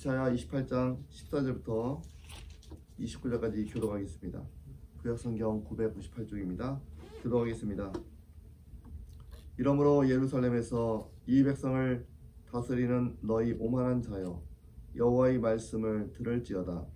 이사야 28장 14절부터 29절까지 교독하겠습니다. 구약성경 998쪽입니다. 교독하겠습니다. 이러므로 예루살렘에서 이 백성을 다스리는 너희 오만한 자여, 여호와의 말씀을 들을지어다.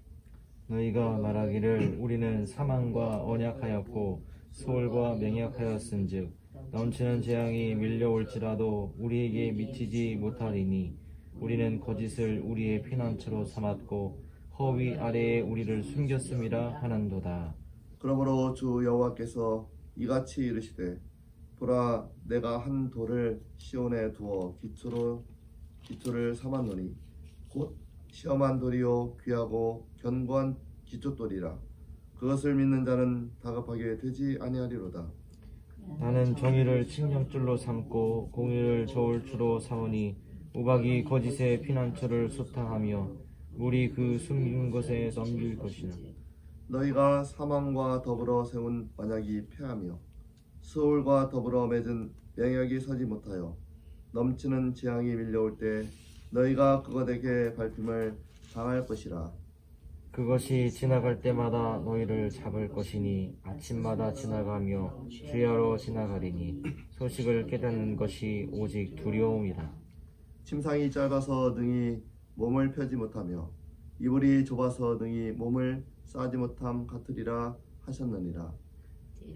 너희가 말하기를 우리는 사망과 언약하였고 수월과 맹약하였은즉 넘치는 재앙이 밀려올지라도 우리에게 미치지 못하리니 우리는 거짓을 우리의 피난처로 삼았고 허위 아래에 우리를 숨겼음이라 하는도다. 그러므로 주 여호와께서 이같이 이르시되, 보라, 내가 한 돌을 시온에 두어 기초를 삼았노니 곧 시험한 돌이요 귀하고 견고한 기초돌이라. 그것을 믿는 자는 다급하게 되지 아니하리로다. 나는 정의를 칭령줄로 삼고 공의를 저울추로 삼으니 우박이 거짓의 피난처를 소탕하며 물이 그 숨긴 곳에 넘길 것이라. 너희가 사망과 더불어 세운 언약이 패하며 수월과 더불어 맺은 맹약이 서지 못하여 넘치는 재앙이 밀려올 때 너희가 그것에게 밟힘을 당할 것이라. 그것이 지나갈 때마다 너희를 잡을 것이니 아침마다 지나가며 주야로 지나가리니 소식을 깨닫는 것이 오직 두려움이라. 침상이 짧아서 능히 몸을 펴지 못하며 이불이 좁아서 능히 몸을 싸지 못함 같으리라 하셨느니라.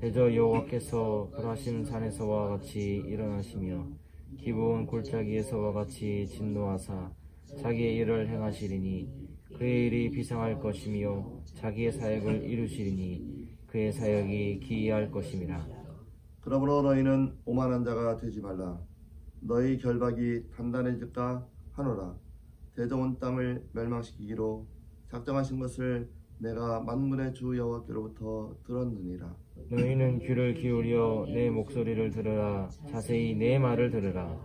대저 여호와께서 불하신 산에서와 같이 일어나시며 기부온 골짜기에서와 같이 진노하사 자기의 일을 행하시리니 그의 일이 비상할 것이며 자기의 사역을 이루시리니 그의 사역이 기이할 것임이라. 그러므로 너희는 오만한 자가 되지 말라. 너희 결박이 단단해질까 하노라. 대저 온 땅을 멸망시키기로 작정하신 것을 내가 만군의 주 여호와께로부터 들었느니라. 너희는 귀를 기울여 내 목소리를 들으라. 자세히 내 말을 들으라.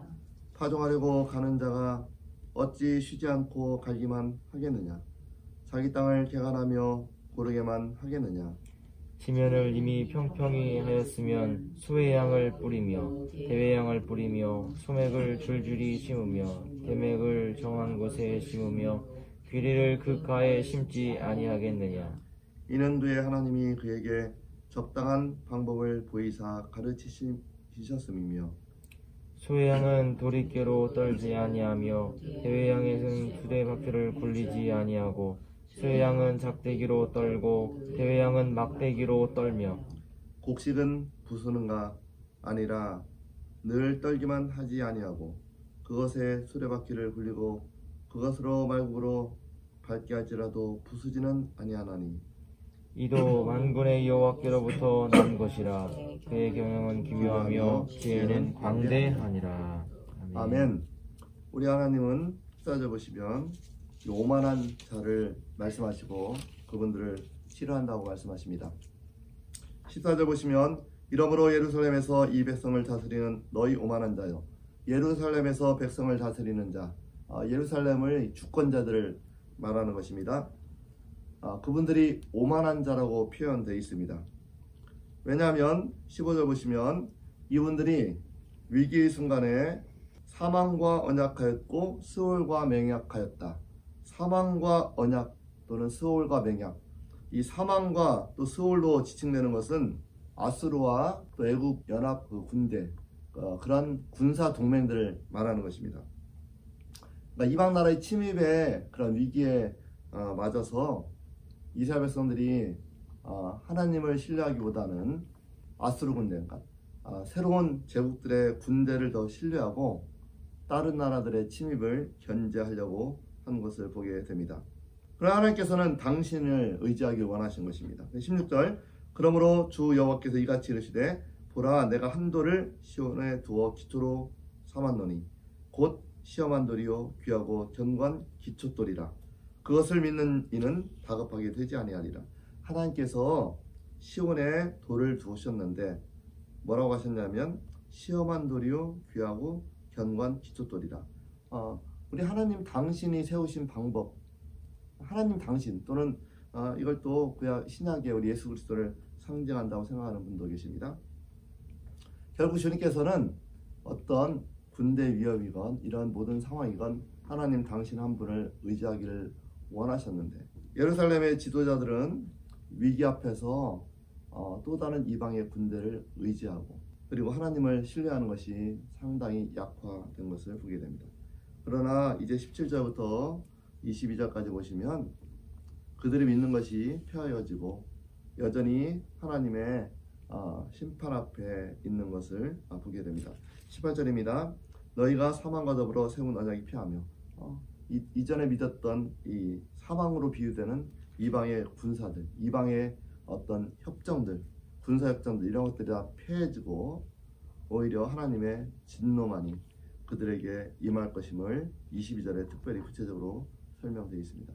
파종하려고 가는 자가 어찌 쉬지 않고 갈기만 하겠느냐? 자기 땅을 개간하며 고르게만 하겠느냐? 지면을 이미 평평히 하였으면 수외양을 뿌리며 대외양을 뿌리며 소맥을 줄줄이 심으며 대맥을 정한 곳에 심으며 귀리를 그 가에 심지 아니하겠느냐? 이는 그의 하나님이 그에게 적당한 방법을 보이사 가르치셨음이며 소외양은 도리깨로 떨지 아니하며 대외양에는 두레바퀴를 굴리지 아니하고 소외양은 작대기로 떨고 대외양은 막대기로 떨며 곡식은 부수는가 아니라 늘 떨기만 하지 아니하고 그것에 수레바퀴를 굴리고 그것으로 말국으로 밟게 할지라도 부수지는 아니하나니 이도 만군의 여호와께로부터 난 것이라. 그의 경영은 기묘하며 지혜는 광대하니라. 아멘. 우리 하나님은 14절 보시면 오만한 자를 말씀하시고 그분들을 싫어한다고 말씀하십니다. 14절 보시면 이러므로 예루살렘에서 이 백성을 다스리는 너희 오만한 자여. 예루살렘에서 백성을 다스리는 자, 예루살렘의 주권자들을 말하는 것입니다. 그분들이 오만한 자라고 표현되어 있습니다. 왜냐하면 15절 보시면 이분들이 위기의 순간에 사망과 언약하였고 스올과 맹약하였다. 사망과 언약 또는 스올과 맹약, 이 사망과 또 스올로 지칭되는 것은 아수르와 또 애국 연합 군대, 그런 군사 동맹들을 말하는 것입니다. 그러니까 이방 나라의 침입에 그런 위기에 맞아서 이스라엘 백성들이 하나님을 신뢰하기보다는 아수르 군대, 그러니까 새로운 제국들의 군대를 더 신뢰하고 다른 나라들의 침입을 견제하려고 하는 것을 보게 됩니다. 그러나 하나님께서는 당신을 의지하기를 원하신 것입니다. 16절 그러므로 주 여호와께서 이같이 이르시되, 보라, 내가 한 돌을 시온에 두어 기초로 삼았노니 곧 시험한 돌이요 귀하고 견고한 기초돌이라. 그것을 믿는 이는 다급하게 되지 아니하리라. 하나님께서 시온에 돌을 두셨는데 뭐라고 하셨냐면 시험한 돌이요 귀하고 견고한 기초돌이라. 우리 하나님 당신이 세우신 방법, 하나님 당신 또는 이걸 또 그야 신약의 우리 예수 그리스도를 상징한다고 생각하는 분도 계십니다. 결국 주님께서는 어떤 군대 위협이건 이런 모든 상황이건 하나님 당신 한 분을 의지하기를 원하셨는데 예루살렘의 지도자들은 위기 앞에서 또 다른 이방의 군대를 의지하고 그리고 하나님을 신뢰하는 것이 상당히 약화된 것을 보게 됩니다. 그러나 이제 17절부터 22절까지 보시면 그들이 믿는 것이 폐하여지고 여전히 하나님의 심판 앞에 있는 것을 보게 됩니다. 18절입니다. 너희가 사망과 더불어 세운 언약이 피하며 이전에 믿었던 이 사망으로 비유되는 이방의 군사들, 이방의 어떤 협정들, 군사협정들 이런 것들이 다 폐해지고 오히려 하나님의 진노만이 그들에게 임할 것임을 22절에 특별히 구체적으로 설명되어 있습니다.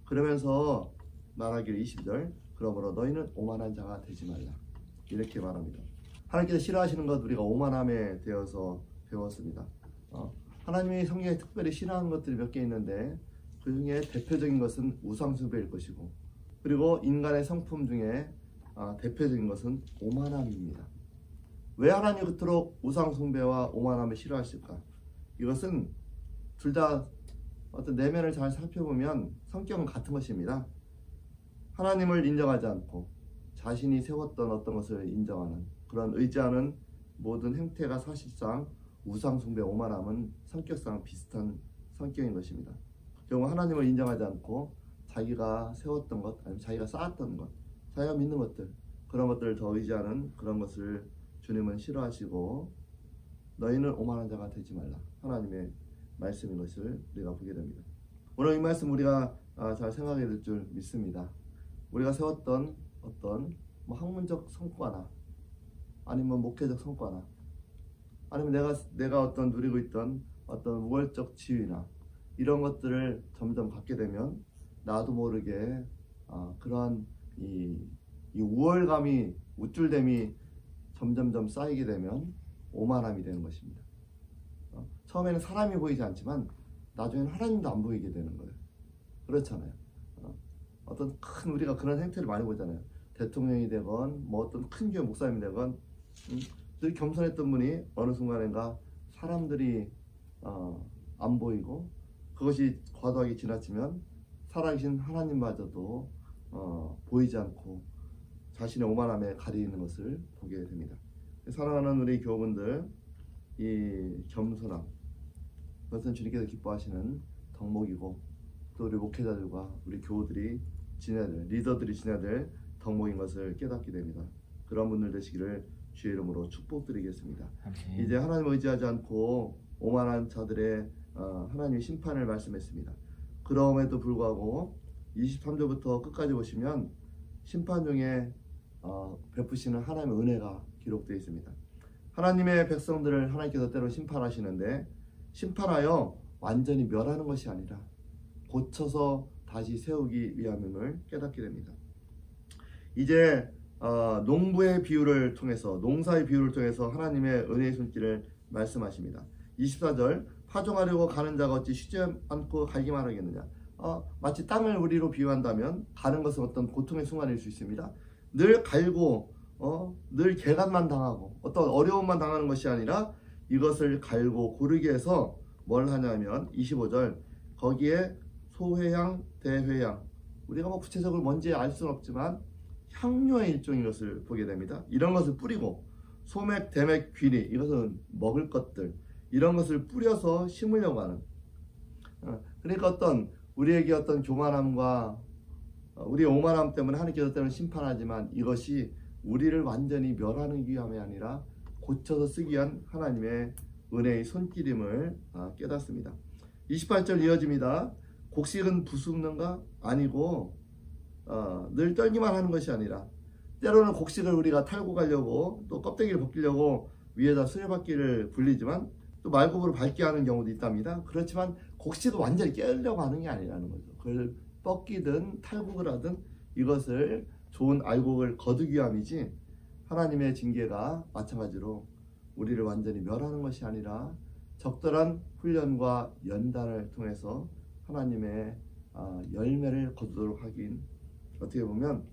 그러면서 말하기를 22절 그러므로 너희는 오만한 자가 되지 말라 이렇게 말합니다. 하나님께서 싫어하시는 것 우리가 오만함에 대해서 배웠습니다. 하나님이 성경에 특별히 싫어하는 것들이 몇 개 있는데 그 중에 대표적인 것은 우상숭배일 것이고 그리고 인간의 성품 중에 대표적인 것은 오만함입니다. 왜 하나님이 그토록 우상숭배와 오만함을 싫어하실까? 이것은 둘 다 어떤 내면을 잘 살펴보면 성격은 같은 것입니다. 하나님을 인정하지 않고 자신이 세웠던 어떤 것을 인정하는 그런 의지하는 모든 행태가 사실상 우상숭배, 오만함은 성격상 비슷한 성격인 것입니다. 결국 하나님을 인정하지 않고 자기가 세웠던 것, 아니면 자기가 쌓았던 것, 자기가 믿는 것들 그런 것들을 더 의지하는 그런 것을 주님은 싫어하시고 너희는 오만한 자가 되지 말라 하나님의 말씀인 것을 우리가 보게 됩니다. 오늘 이 말씀 우리가 잘 생각해야 될 줄 믿습니다. 우리가 세웠던 어떤 학문적 성과나 아니면 목회적 성과나 아니면 내가 어떤 누리고 있던 어떤 우월적 지위나 이런 것들을 점점 갖게 되면 나도 모르게 그러한 이 우월감이 우쭐됨이 점점점 쌓이게 되면 오만함이 되는 것입니다. 처음에는 사람이 보이지 않지만 나중에는 하나님도 안 보이게 되는 거예요. 그렇잖아요. 어떤 큰 우리가 그런 행태를 많이 보잖아요. 대통령이 되건 뭐 어떤 큰 교회 목사님이 되건 늘 겸손했던 분이 어느 순간인가 사람들이 안 보이고 그것이 과도하게 지나치면 살아계신 하나님마저도 보이지 않고 자신의 오만함에 가리는 것을 보게 됩니다. 사랑하는 우리 교우분들, 이 겸손함 그것은 주님께서 기뻐하시는 덕목이고 또 우리 목회자들과 우리 교우들이 지내야 될, 리더들이 지내야 될 덕목인 것을 깨닫게 됩니다. 그런 분들 되시기를 주의 이름으로 축복드리겠습니다. 아멘. 이제 하나님을 의지하지 않고 오만한 자들의 하나님의 심판을 말씀했습니다. 그럼에도 불구하고 23절부터 끝까지 보시면 심판 중에 베푸시는 하나님의 은혜가 기록되어 있습니다. 하나님의 백성들을 하나님께서 때로 심판하시는데 심판하여 완전히 멸하는 것이 아니라 고쳐서 다시 세우기 위함임을 깨닫게 됩니다. 이제 농부의 비유를 통해서 농사의 비유를 통해서 하나님의 은혜의 손길을 말씀하십니다. 24절 파종하려고 가는 자가 어찌 쉬지 않고 갈기만 하겠느냐. 마치 땅을 우리로 비유한다면 가는 것은 어떤 고통의 순간일 수 있습니다. 늘 갈고 늘 개간만 당하고 어떤 어려움만 당하는 것이 아니라 이것을 갈고 고르게 해서 뭘 하냐면 25절 거기에 소회향, 대회향 우리가 뭐 구체적으로 뭔지 알 수는 없지만 향료의 일종인 것을 보게 됩니다. 이런 것을 뿌리고 소맥, 대맥, 귀리 이것은 먹을 것들 이런 것을 뿌려서 심으려고 하는 그러니까 우리에게 어떤 교만함과 우리의 오만함 때문에 하나님께서 때로는 심판하지만 이것이 우리를 완전히 멸하는 위함이 아니라 고쳐서 쓰기 위한 하나님의 은혜의 손길임을 깨닫습니다. 28절 이어집니다. 곡식은 부수는가? 아니고 늘 떨기만 하는 것이 아니라 때로는 곡식을 우리가 탈고 가려고 또 껍데기를 벗기려고 위에다 수레바퀴를 굴리지만 또 말굽으로 밟게 하는 경우도 있답니다. 그렇지만 곡식을 완전히 깨려고 하는 게 아니라는 거죠. 그걸 뻗기든 탈곡을 하든 이것을 좋은 알곡을 거두기 위함이지 하나님의 징계가 마찬가지로 우리를 완전히 멸하는 것이 아니라 적절한 훈련과 연단을 통해서 하나님의 열매를 거두도록 하긴 어떻게 보면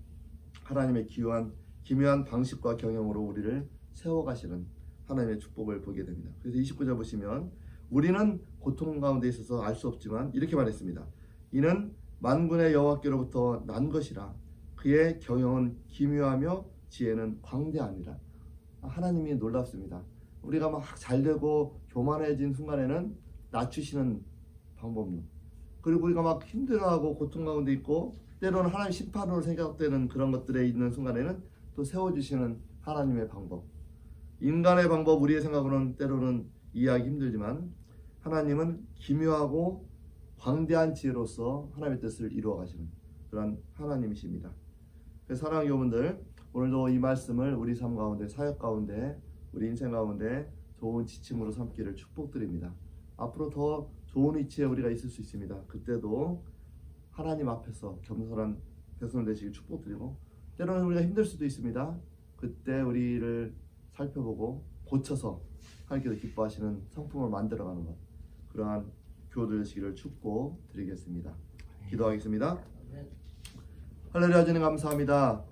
하나님의 기묘한 방식과 경영으로 우리를 세워가시는 하나님의 축복을 보게 됩니다. 그래서 29절 보시면 우리는 고통 가운데 있어서 알 수 없지만 이렇게 말했습니다. 이는 만군의 여호와께로부터 난 것이라. 그의 경영은 기묘하며 지혜는 광대함이라. 하나님이 놀랍습니다. 우리가 막 잘되고 교만해진 순간에는 낮추시는 방법론, 그리고 우리가 막 힘들어하고 고통 가운데 있고 때로는 하나님 심판으로 생각되는 그런 것들에 있는 순간에는 또 세워주시는 하나님의 방법, 인간의 방법, 우리의 생각으로는 때로는 이해하기 힘들지만 하나님은 기묘하고 광대한 지혜로서 하나님의 뜻을 이루어 가시는 그런 하나님이십니다. 그래서 사랑하는 여러분들, 오늘도 이 말씀을 우리 삶 가운데, 사역 가운데, 우리 인생 가운데 좋은 지침으로 삼기를 축복드립니다. 앞으로 더 좋은 위치에 우리가 있을 수 있습니다. 그때도 하나님 앞에서 겸손한 백성 되시길 축복드리고, 때로는 우리가 힘들 수도 있습니다. 그때 우리를 살펴보고 고쳐서 하나님께서 기뻐하시는 성품을 만들어가는 것, 그러한 교우들 되시기를 축복드리겠습니다. 기도하겠습니다. 할렐루야. 주님 감사합니다.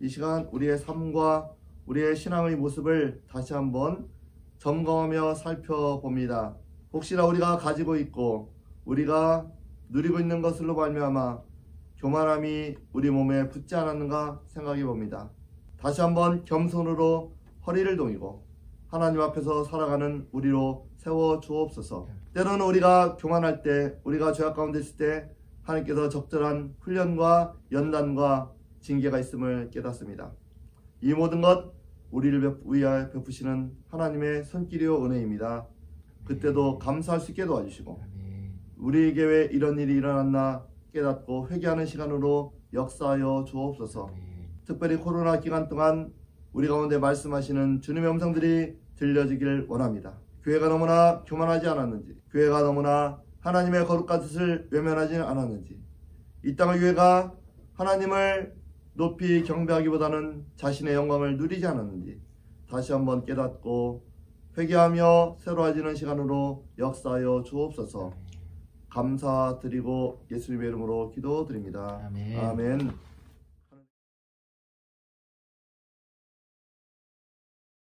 이 시간 우리의 삶과 우리의 신앙의 모습을 다시 한번 점검하며 살펴봅니다. 혹시나 우리가 가지고 있고 우리가 누리고 있는 것으로 말미암아 교만함이 우리 몸에 붙지 않았는가 생각해 봅니다. 다시 한번 겸손으로 허리를 동이고 하나님 앞에서 살아가는 우리로 세워 주옵소서. 때로는 우리가 교만할 때, 우리가 죄악 가운데 있을 때 하나님께서 적절한 훈련과 연단과 징계가 있음을 깨닫습니다. 이 모든 것 우리를 위하여 베푸시는 하나님의 손길이요 은혜입니다. 그때도 감사할 수 있게 도와주시고 우리에게 왜 이런 일이 일어났나 깨닫고 회개하는 시간으로 역사하여 주옵소서. 특별히 코로나 기간 동안 우리 가운데 말씀하시는 주님의 음성들이 들려지길 원합니다. 교회가 너무나 교만하지 않았는지, 교회가 너무나 하나님의 거룩한 뜻을 외면하지 않았는지, 이 땅의 교회가 하나님을 높이 경배하기보다는 자신의 영광을 누리지 않았는지 다시 한번 깨닫고 회개하며 새로워지는 시간으로 역사하여 주옵소서. 감사드리고 예수님의 이름으로 기도드립니다. 아멘. 아멘.